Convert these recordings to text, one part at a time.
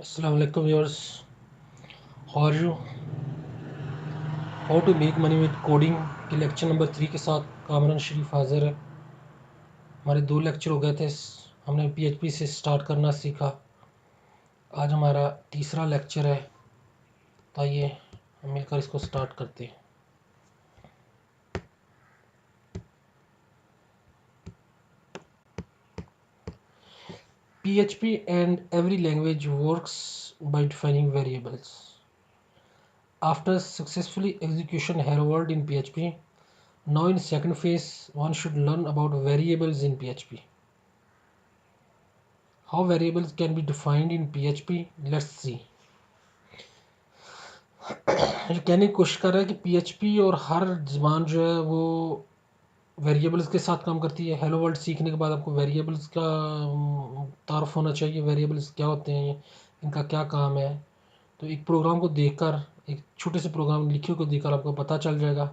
Assalamu alaikum viewers. How are you? How to make money with coding के lecture number 3 के साथ कामरान शरीफ हाजिर है। हमारे 2 लेक्चर हो गए थे। हमने PHP से स्टार्ट करना सीखा। आज हमारा तीसरा लेक्चर है, तो आइए हम मिलकर इसको स्टार्ट करते हैं। PHP and every language works by defining variables. After successfully execution hello world in PHP, now in second phase one should learn about variables in PHP. How variables can be defined in PHP? Let's see. ये कहने की कोशिश कर रहा है कि PHP और हर ज़बान जो है वो वेरिएबल्स के साथ काम करती है। हेलो वर्ल्ड सीखने के बाद आपको वेरिएबल्स का तारुफ होना चाहिए। वेरिएबल्स क्या होते हैं, इनका क्या काम है। तो एक प्रोग्राम को देखकर, एक छोटे से प्रोग्राम लिखे को देखकर आपको पता चल जाएगा।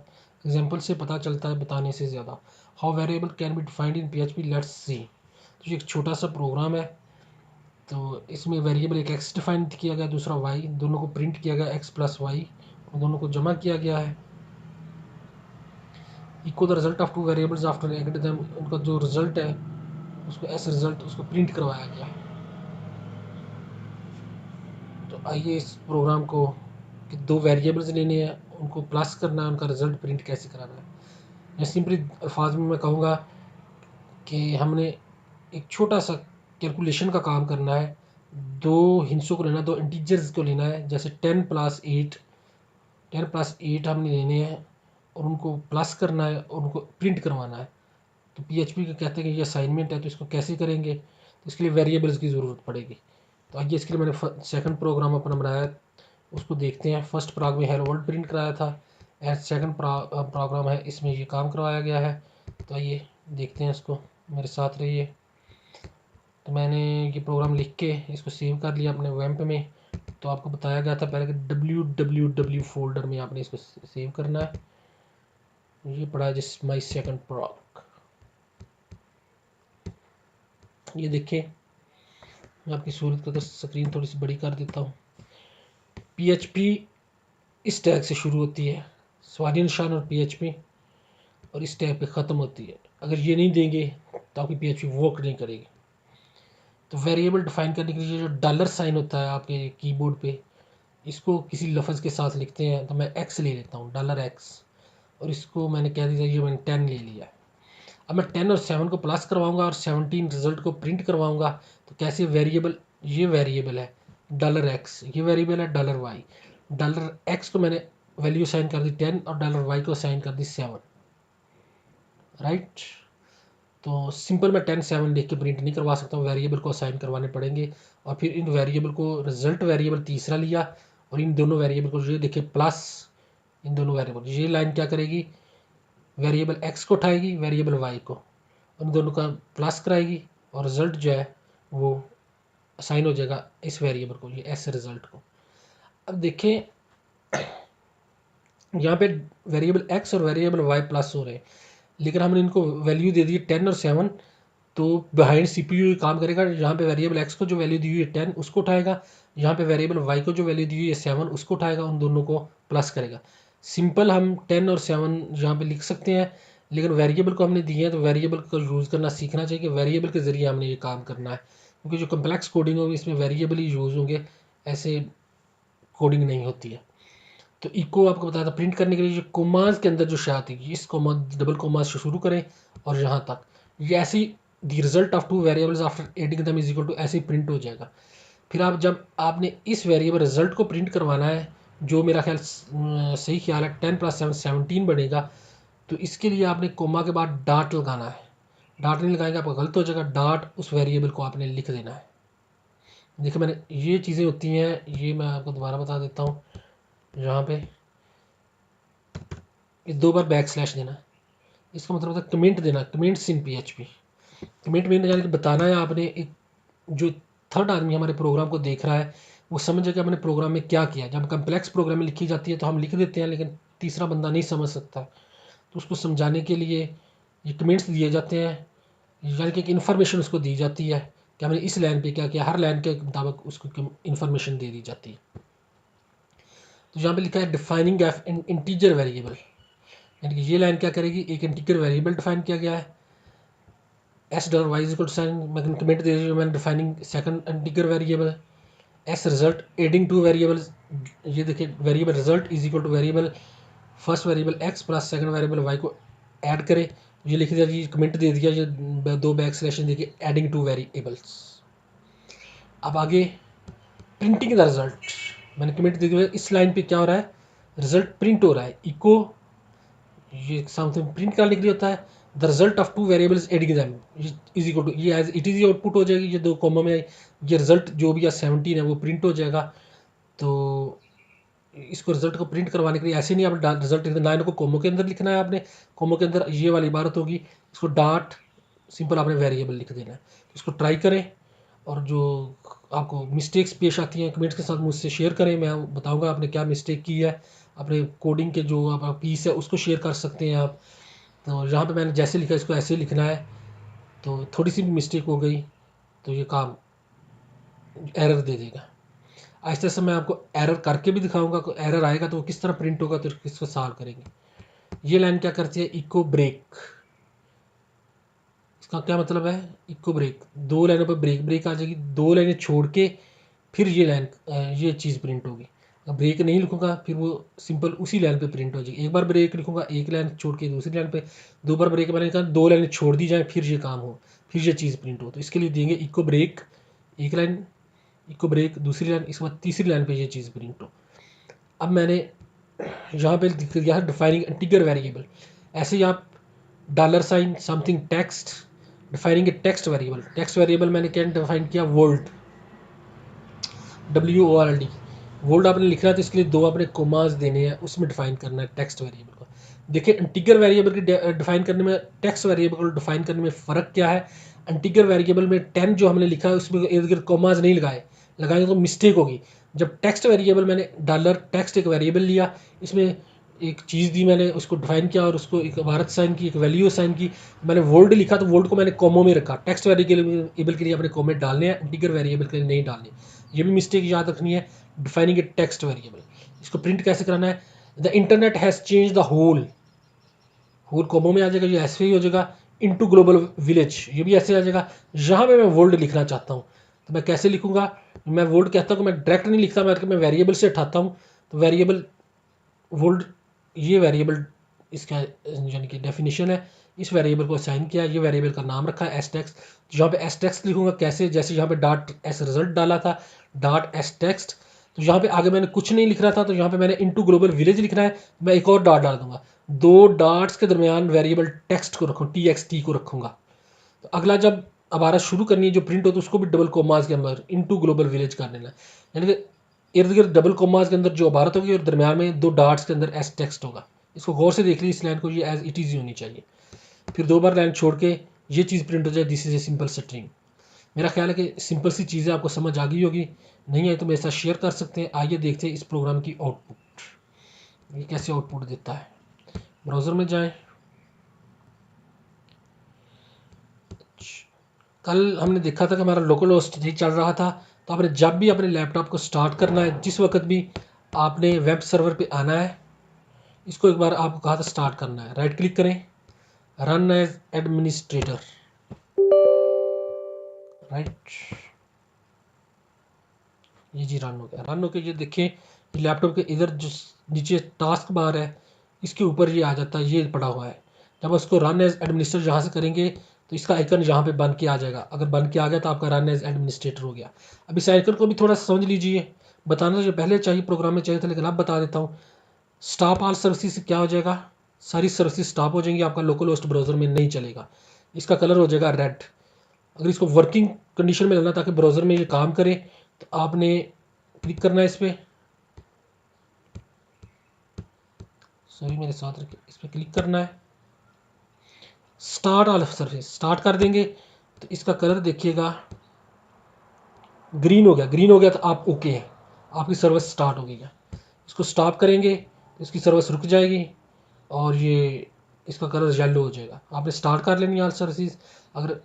एग्जांपल से पता चलता है बताने से ज़्यादा। How variable can be defined in PHP, let's see. तो ये एक छोटा सा प्रोग्राम है। तो इसमें वेरिएबल एक एक्स डिफाइन किया गया, दूसरा वाई, दोनों को प्रिंट किया गया एक्स प्लस वाई, और दोनों को जमा किया गया है। Equal the result of two variables after edit them, उनका जो रिजल्ट है उसको एस रिजल्ट उसको प्रिंट करवाया गया है। तो आइए इस प्रोग्राम को कि 2 वेरिएबल्स लेने हैं, उनको प्लस करना है, उनका रिजल्ट प्रिंट कैसे कराना है। या सिंपली अल्फाज में मैं कहूँगा कि हमने एक छोटा सा कैलकुलेशन का काम करना है। 2 हिस्सों को लेना, 2 इंटीजर्स को लेना है, जैसे 10 प्लस 8 हमने लेने हैं और उनको प्लस करना है और उनको प्रिंट करवाना है। तो PHP का कहते हैं कि ये असाइनमेंट है, तो इसको कैसे करेंगे, तो इसके लिए वेरिएबल्स की ज़रूरत पड़ेगी। तो आइए इसके लिए मैंने सेकंड प्रोग्राम अपना बनाया है, उसको देखते हैं। फर्स्ट प्रोग्राम में हेलो वर्ल्ड प्रिंट कराया था, एंड सेकंड प्रोग्राम है, इसमें ये काम करवाया गया है। तो आइए देखते हैं इसको, मेरे साथ रहिए। तो मैंने ये प्रोग्राम लिख के इसको सेव कर लिया अपने वैम्प में। तो आपको बताया गया था पहले कि www फोल्डर में आपने इसको सेव करना है। ये पड़ा है जिस माई सेकंड प्रोग्राम। ये देखिए, मैं आपकी सूरत को स्क्रीन थोड़ी सी बड़ी कर देता हूँ। PHP इस टैग से शुरू होती है, सवारी निशान और PHP, और इस टैग पे ख़त्म होती है। अगर ये नहीं देंगे तो आपकी PHP वर्क नहीं करेगी। तो वेरिएबल डिफाइन करने के लिए जो डॉलर साइन होता है आपके कीबोर्ड पे, इसको किसी लफ्ज़ के साथ लिखते हैं। तो मैं एक्स ले लेता हूँ, $x, और इसको मैंने कह दिया ये मैंने 10 ले लिया। अब मैं 10 और 7 को प्लस करवाऊंगा और 17 रिजल्ट को प्रिंट करवाऊंगा। तो कैसे वेरिएबल, ये वेरिएबल है $x, ये वेरिएबल है $y। $x को मैंने वैल्यू साइन कर दी 10 और $y को साइन कर दी 7, राइट। तो सिंपल मैं 10 7 लिख के प्रिंट नहीं करवा सकता हूँ, वेरिएबल को असाइन करवाने पड़ेंगे। और फिर इन वेरिएबल को रिजल्ट वेरिएबल तीसरा लिया, और इन दोनों वेरिएबल को ये देखिए प्लस, इन दोनों वेरिएबल, ये लाइन क्या करेगी, वेरिएबल x को उठाएगी, वेरिएबल y को, उन दोनों का प्लस कराएगी, और रिजल्ट जो है वो असाइन हो जाएगा इस वेरिएबल को, ये एस रिजल्ट को। अब देखें यहाँ पे वेरिएबल x और वेरिएबल y प्लस हो रहे हैं, लेकिन हमने इनको वैल्यू दे दी 10 और 7। तो बिहाइंड CPU काम करेगा। यहाँ पे वेरिएबल x को जो वैल्यू दी हुई है 10 उसको उठाएगा, यहाँ पे वेरिएबल y को जो वैल्यू दी हुई है 7 उसको उठाएगा, उन दोनों को प्लस करेगा। सिंपल हम 10 और 7 यहाँ पे लिख सकते हैं, लेकिन वेरिएबल को हमने दिए हैं तो वेरिएबल को यूज़ करना सीखना चाहिए कि वेरिएबल के ज़रिए हमने ये काम करना है। क्योंकि जो कम्प्लेक्स कोडिंग होगी इसमें वेरिएबल ही यूज़ होंगे, ऐसे कोडिंग नहीं होती है। तो इको आपको बताया था प्रिंट करने के लिए, जो कोमास के अंदर जो शायद थी, इस कोमा डबल कोमास से शुरू करें और यहाँ तक, ये ऐसे ही the result of 2 variables after adding them is equal to, ऐसे ही प्रिंट हो जाएगा। फिर आप जब आपने इस वेरिएबल रिजल्ट को प्रिंट करवाना है, जो मेरा ख्याल सही ख्याल है 10 + 7 17 बनेगा। तो इसके लिए आपने कोमा के बाद डाट लगाना है। डाट नहीं लगाएंगे आपका गलत हो जाएगा। डाट उस वेरिएबल को आपने लिख देना है। देखिए मैंने ये चीज़ें होती हैं, ये मैं आपको दोबारा बता देता हूँ। यहाँ पे 2 बार बैकस्लैश देना, इसका मतलब होता है कमेंट देना, कमेंट्स इन PHP। कमेंट में यानी कि बताना है आपने, एक जो थर्ड आदमी हमारे प्रोग्राम को देख रहा है वो समझे कि हमने प्रोग्राम में क्या किया। जब कम्प्लेक्स प्रोग्राम में लिखी जाती है तो हम लिख देते हैं, लेकिन तीसरा बंदा नहीं समझ सकता, तो उसको समझाने के लिए ये कमेंट्स दिए जाते हैं, यानी कि एक इन्फॉर्मेशन उसको दी जाती है कि हमने इस लाइन पे क्या किया, हर लाइन के मुताबिक उसको इन्फॉर्मेशन दे दी जाती है। तो यहाँ पे लिखा है डिफाइनिंग एफ इंटीजर वेरिएबल, यानी कि ये लाइन क्या करेगी, एक इंटीजर वेरिएबल डिफाइन किया गया है, S dollar Y is equal to sign, मैं कमेंट दे दी मैंने defining second integer variable, S result adding two variables, ये देखिए variable result is equal to variable first variable X plus second variable Y को ऐड करे, ये लिख दिया जी, कमेंट दे दिया, ये दो बैक स्लैश देखिए एडिंग टू वेरिएबल्स। अब आगे प्रिंटिंग द रिजल्ट, मैंने कमेंट दे दिया, इस लाइन पे क्या हो रहा है, रिजल्ट प्रिंट हो रहा है, इको ये समथिंग प्रिंट करने के लिए होता है, the result of two variables adding them is equal to, ये एज इट इज आउटपुट हो जाएगी, ये दो कॉमा में ये रिजल्ट जो भी है 17 है वो प्रिंट हो जाएगा। तो इसको रिजल्ट को प्रिंट करवाने के लिए ऐसे नहीं आपने रिजल्ट लाइन को कोमो के अंदर लिखना है, आपने कोमो के अंदर ये वाली इबारत होगी, इसको डॉट सिंपल आपने वेरिएबल लिख देना है। इसको ट्राई करें और जो आपको मिस्टेक्स पेश आती हैं कमेंट्स के साथ मुझसे शेयर करें, मैं बताऊंगा आपने क्या मिस्टेक की है, अपने कोडिंग के जो आप पीस है उसको शेयर कर सकते हैं आप। तो यहाँ पे मैंने जैसे लिखा इसको ऐसे लिखना है, तो थोड़ी सी भी मिस्टेक हो गई तो ये काम एरर दे देगा। आहिस्ता से मैं आपको एरर करके भी दिखाऊंगा, एरर आएगा तो वो किस तरह प्रिंट होगा, तो किसको सॉल्व करेंगे। ये लाइन क्या करती है, इको ब्रेक, इसका क्या मतलब है, इको ब्रेक, दो लाइनों पर ब्रेक ब्रेक आ जाएगी, दो लाइनें छोड़ के फिर ये लाइन ये चीज़ प्रिंट होगी। अगर ब्रेक नहीं लिखूंगा फिर वो सिंपल उसी लाइन पे प्रिंट हो जाएगी, एक बार ब्रेक लिखूंगा एक लाइन छोड़ के दूसरी लाइन पे, दो बार ब्रेक मैंने कहा दो लाइनें छोड़ दी जाए फिर ये काम हो, फिर ये चीज़ प्रिंट हो। तो इसके लिए देंगे इको ब्रेक, एक लाइन इको ब्रेक दूसरी लाइन, इसके बाद तीसरी लाइन पे ये चीज़ प्रिंट हो। अब मैंने यहाँ पे लिख दिया है डिफाइनिंग इंटीजर वेरिएबल, ऐसे ही आप dollar sign something text defining a text variable, text variable मैंने क्या डिफाइन किया, वोल्ट WORLD, वोल्ट आपने लिखना है तो इसके लिए दो आपने कोमास देने हैं, उसमें डिफाइन करना है टेक्स्ट वेरिएबल को। देखिए इंटीजर वेरिएबल की डिफाइन करने में टेक्स्ट वेरिएबल को डिफाइन करने में फ़र्क क्या है, इंटीजर वेरिएबल में 10 जो हमने लिखा है उसमें इर्द गिर्द कोमास नहीं लगाएंगे तो मिस्टेक होगी। जब टेक्स्ट वेरिएबल मैंने डॉलर टेक्स्ट एक वेरिएबल लिया, इसमें एक चीज़ दी मैंने, उसको डिफाइन किया और उसको एक इबारत साइन की, एक वैल्यू साइन की, मैंने वोल्ट लिखा तो वोल्ट को मैंने कॉमो में रखा। टेक्स्ट वेरिएबल के लिए अपने कॉमे डालने हैं, इंटीजर वेरिएबल के लिए नहीं डालने, ये भी मिस्टेक याद रखनी है। डिफाइनिंग ए टेक्स्ट वेरिएबल, इसको प्रिंट कैसे कराना है, the internet has change the whole, whole comma में आ जाएगा, ये ऐसे ही हो जाएगा, इनटू ग्लोबल विलेज, ये भी ऐसे आ जाएगा। यहाँ पे मैं वर्ल्ड लिखना चाहता हूँ तो मैं कैसे लिखूंगा, मैं वर्ल्ड कहता हूँ, मैं डायरेक्ट नहीं लिखता, मैं वेरिएबल से उठाता हूँ। तो वेरिएबल वर्ल्ड, ये वेरिएबल इसका यानी कि डेफिनेशन है, इस वेरिएबल को असाइन किया, ये वेरिएबल का नाम रखा है एस टेक्स्ट। यहाँ पे एस टेक्स्ट लिखूंगा कैसे, जैसे यहाँ पे डॉट एस रिजल्ट डाला था, डॉट एस टेक्स्ट, तो यहाँ पे आगे मैंने कुछ नहीं लिख रहा था, तो यहाँ पे मैंने इनटू ग्लोबल विलेज लिखना है, मैं एक और डॉट डाल दूंगा, दो डॉट्स के दरमियान वेरिएबल टेक्स्ट को रखूँ, TXT को रखूँगा। तो अगला जब इबारत शुरू करनी है जो प्रिंट हो तो उसको भी डबल कोमास के अंदर इनटू ग्लोबल विलेज कर देना, यानी कि इर्द गिर्द डबल कोमास के अंदर जो इबारत होगी और दरमियान में दो डॉट्स के अंदर एस टेक्स्ट होगा। इसको गौर से देख लीजिए, इस लाइन को, ये एज इट इज़ होनी चाहिए, फिर दो बार लाइन छोड़ के ये चीज़ प्रिंट हो जाए, this is a simple string. मेरा ख्याल है कि सिंपल सी चीज़ें आपको समझ आ गई होगी, नहीं आई तो मेरे साथ शेयर कर सकते हैं। आइए देखते हैं इस प्रोग्राम की आउटपुट, ये कैसे आउटपुट देता है। ब्राउज़र में जाएं, कल हमने देखा था कि हमारा लोकल होस्ट नहीं चल रहा था, तो आपने जब भी अपने लैपटॉप को स्टार्ट करना है, जिस वक्त भी आपने वेब सर्वर पे आना है, इसको एक बार आपको कहा था स्टार्ट करना है, राइट क्लिक करें, रन एज एडमिनिस्ट्रेटर, राइट, ये जी रन हो गया। रन हो के ये देखें लैपटॉप के इधर जो नीचे टास्क बार है इसके ऊपर ये आ जाता है, ये पड़ा हुआ है। जब उसको रन एज एडमिनिस्ट्रेटर यहाँ से करेंगे तो इसका आइकन यहाँ पे बन के आ जाएगा, अगर बन के आ गया तो आपका रन एज एडमिनिस्ट्रेटर हो गया। अब इस आइकन को भी थोड़ा समझ लीजिए, बताना जो पहले चाहिए प्रोग्राम में चाहिए था, लेकिन अब बता देता हूँ। स्टॉप ऑल सर्विसेज से क्या हो जाएगा, सारी सर्विसेज स्टॉप हो जाएंगी, आपका लोकल होस्ट ब्राउज़र में नहीं चलेगा, इसका कलर हो जाएगा रेड। अगर इसको वर्किंग कंडीशन में लाना ताकि ब्राउज़र में ये काम करे तो आपने क्लिक करना है इस पर, सॉरी मेरे साथ रखिए, इस पर क्लिक करना है, स्टार्ट ऑल सर्विस स्टार्ट कर देंगे तो इसका कलर देखिएगा ग्रीन हो गया। ग्रीन हो गया तो आप ओके हैं, आपकी सर्विस स्टार्ट हो गई है। इसको स्टॉप करेंगे तो इसकी सर्विस रुक जाएगी और ये इसका कलर येलो हो जाएगा। आपने स्टार्ट कर लेनी ऑल सर्विस, अगर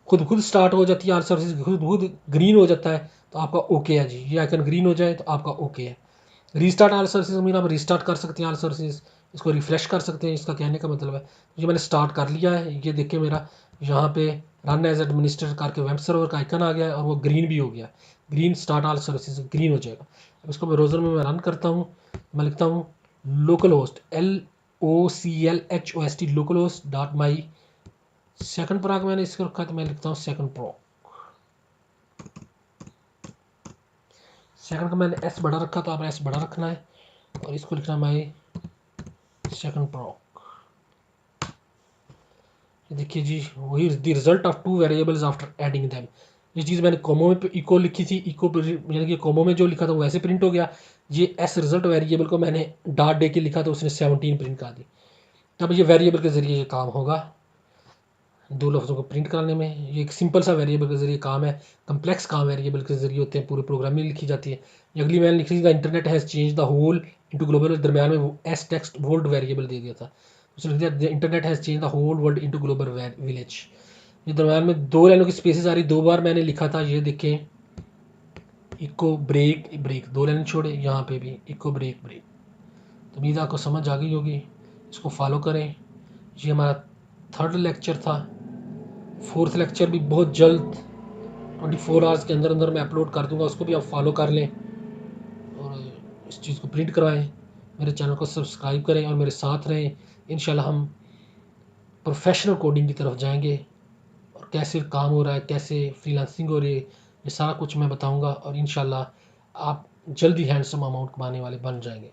खुद स्टार्ट हो जाती है आल सर्विसेज, खुद ग्रीन हो जाता है तो आपका ओके है जी। ये आइकन ग्रीन हो जाए तो आपका ओके है। रीस्टार्ट आल सर्विसेज मीन आप रीस्टार्ट कर सकते हैं आल सर्विसेज, इसको रिफ्रेश कर सकते हैं, इसका कहने का मतलब है। ये मैंने स्टार्ट कर लिया है, ये देखिए मेरा यहाँ पे रन एज एडमिनिस्ट्रेटर करके वेब सर्वर का आइकन आ गया है और वो ग्रीन भी हो गया। ग्रीन स्टार्ट आल सर्विसेज ग्रीन हो जाएगा। अब इसको ब्राउज़र में मैं रन करता हूँ। मैं लिखता हूँ local host LOCLHOST local host dot my second pro मैंने इसको रखा तो मैं लिखता हूँ सेकंड प्रो। सेकंड का मैंने एस बड़ा रखा तो आपने एस बड़ा रखना है और इसको लिखना माई सेकंड प्रो। देखिए जी वही the result of 2 variables after adding them. ये चीज़ मैंने कोमो में इको लिखी थी, इको यानी कि कोमो में जो लिखा था वो वैसे प्रिंट हो गया। ये एस रिजल्ट वेरिएबल को मैंने डॉट दे के लिखा था, उसने 17 प्रिंट कर दी। तब ये वेरिएबल के ज़रिए ये काम होगा, दो लफ्ज़ों को प्रिंट करने में। ये एक सिंपल सा वेरिएबल के ज़रिए काम है। कम्प्लेक्स काम वेरिएबल के ज़रिए होते हैं, पूरे प्रोग्राम में लिखी जाती है। ये अगली मैंने लिखी थी internet has change the whole into global, दरम्यान में वो एस टेक्स्ट वर्ल्ड वेरिएबल दे दिया था, उसने लिख दिया internet has change the whole world into global village. ये दरम्यान में 2 लाइनों की स्पेसेस आ रही, 2 बार मैंने लिखा था। ये देखें इको ब्रेक ब्रेक, 2 लाइन छोड़े, यहाँ पे भी इको ब्रेक ब्रेक। तो उम्मीद आपको समझ आ गई होगी, इसको फॉलो करें। ये हमारा 3rd लेक्चर था। 4th लेक्चर भी बहुत जल्द 24 आवर्स के अंदर अंदर मैं अपलोड कर दूंगा, उसको भी आप फॉलो कर लें और इस चीज़ को प्रिंट करवाएं। मेरे चैनल को सब्सक्राइब करें और मेरे साथ रहें। इंशाल्लाह हम प्रोफेशनल कोडिंग की तरफ जाएंगे और कैसे काम हो रहा है, कैसे फ्रीलांसिंग हो रही है, ये सारा कुछ मैं बताऊंगा और इंशाल्लाह आप जल्दी हैंडसम अमाउंट कमाने वाले बन जाएंगे।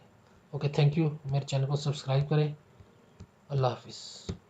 Okay, thank you. मेरे चैनल को सब्सक्राइब करें। अल्लाह हाफिज़।